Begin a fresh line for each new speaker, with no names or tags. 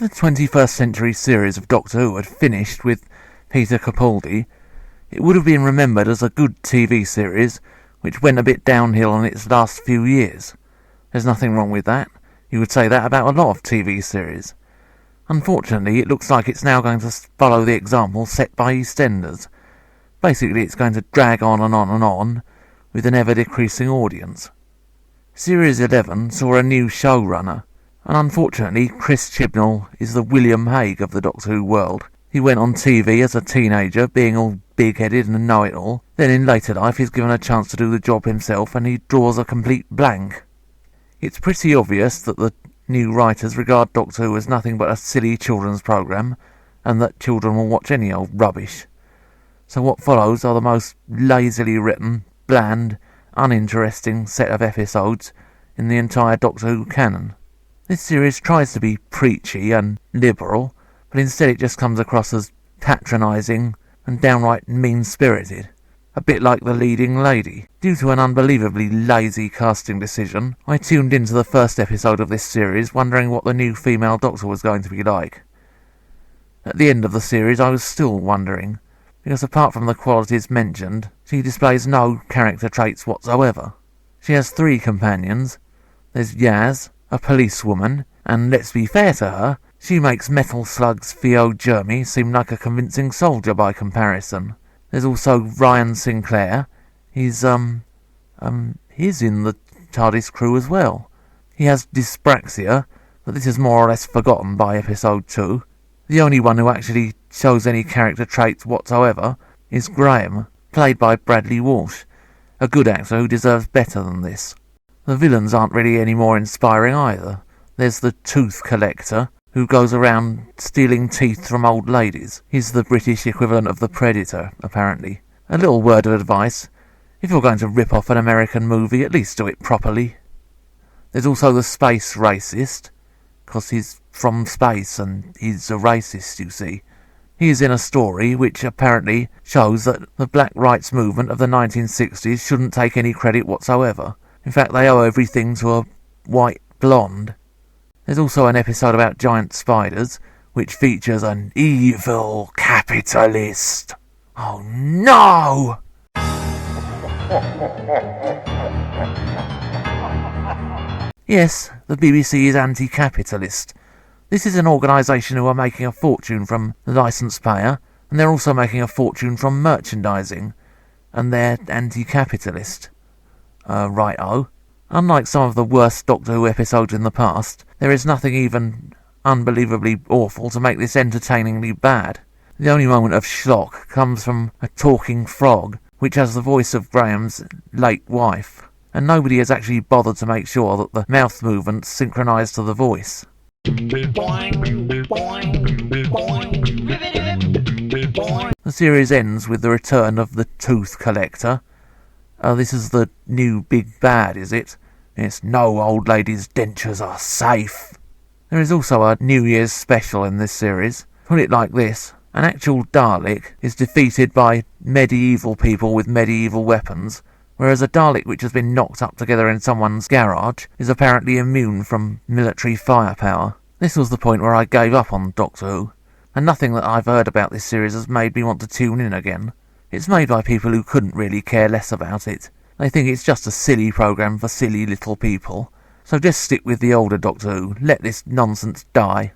the 21st century series of Doctor Who had finished with Peter Capaldi, it would have been remembered as a good TV series which went a bit downhill in its last few years. There's nothing wrong with that. You would say that about a lot of TV series. Unfortunately, it looks like it's now going to follow the example set by EastEnders. Basically, it's going to drag on and on and on, with an ever-decreasing audience. Series 11 saw a new showrunner, and unfortunately, Chris Chibnall is the William Hague of the Doctor Who world. He went on TV as a teenager, being all big-headed and know-it-all. Then in later life, he's given a chance to do the job himself, and he draws a complete blank. It's pretty obvious that the new writers regard Doctor Who as nothing but a silly children's programme, and that children will watch any old rubbish. So what follows are the most lazily written, bland, uninteresting set of episodes in the entire Doctor Who canon. This series tries to be preachy and liberal, but instead it just comes across as patronising and downright mean-spirited. A bit like The Leading Lady. Due to an unbelievably lazy casting decision, I tuned into the first episode of this series wondering what the new female Doctor was going to be like. At the end of the series I was still wondering, because apart from the qualities mentioned, she displays no character traits whatsoever. She has 3 companions. There's Yaz, a policewoman, and let's be fair to her, she makes Metal Slug's Theo Jermy seem like a convincing soldier by comparison. There's also Ryan Sinclair. He's in the TARDIS crew as well. He has dyspraxia, but this is more or less forgotten by episode 2. The only one who actually shows any character traits whatsoever is Graham, played by Bradley Walsh, a good actor who deserves better than this. The villains aren't really any more inspiring either. There's the Tooth Collector, who goes around stealing teeth from old ladies. He's the British equivalent of the Predator, apparently. A little word of advice. If you're going to rip off an American movie, at least do it properly. There's also the Space Racist, because he's from space and he's a racist, you see. He is in a story which apparently shows that the Black Rights movement of the 1960s shouldn't take any credit whatsoever. In fact, they owe everything to a white blonde. There's also an episode about giant spiders, which features an evil capitalist. Oh no! Yes, the BBC is anti-capitalist. This is an organisation who are making a fortune from the licence payer, and they're also making a fortune from merchandising, and they're anti-capitalist. Righto. Unlike some of the worst Doctor Who episodes in the past, there is nothing even unbelievably awful to make this entertainingly bad. The only moment of shock comes from a talking frog, which has the voice of Graham's late wife, and nobody has actually bothered to make sure that the mouth movements synchronise to the voice. The series ends with the return of the Tooth Collector. This is the new big bad, is it? It's no old lady's dentures are safe. There is also a New Year's special in this series. Put it like this. An actual Dalek is defeated by medieval people with medieval weapons, whereas a Dalek which has been knocked up together in someone's garage is apparently immune from military firepower. This was the point where I gave up on Doctor Who, and nothing that I've heard about this series has made me want to tune in again. It's made by people who couldn't really care less about it. They think it's just a silly programme for silly little people. So just stick with the older Doctor Who. Let this nonsense die.